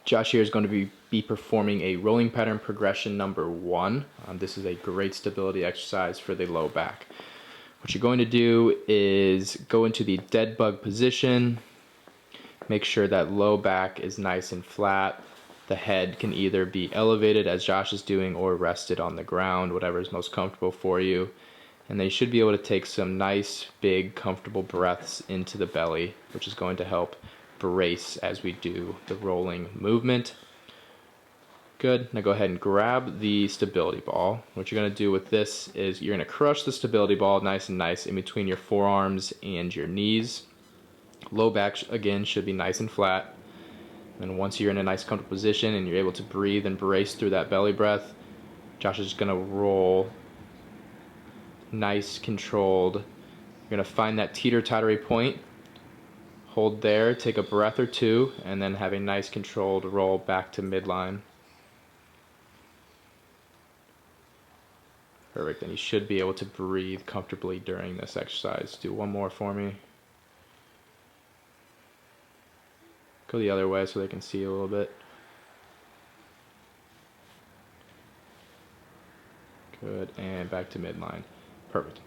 Josh here is going to be performing a rolling pattern progression number 1. This is a great stability exercise for the low back. What you're going to do is go into the dead bug position. Make sure that low back is nice and flat. The head can either be elevated as Josh is doing or rested on the ground, whatever is most comfortable for you. And then you should be able to take some nice, big, comfortable breaths into the belly, which is going to help brace as we do the rolling movement. Good. Now go ahead and grab the stability ball. What you're going to do with this is you're going to crush the stability ball nice in between your forearms and your knees. Low back, again, should be nice and flat. And once you're in a nice comfortable position and you're able to breathe and brace through that belly breath, Josh is just going to roll nice, controlled. You're going to find that teeter-tottery point. Hold there, take a breath or two, and then have a nice controlled roll back to midline. Perfect, and you should be able to breathe comfortably during this exercise. Do one more for me. Go the other way so they can see a little bit. Good, and back to midline. Perfect.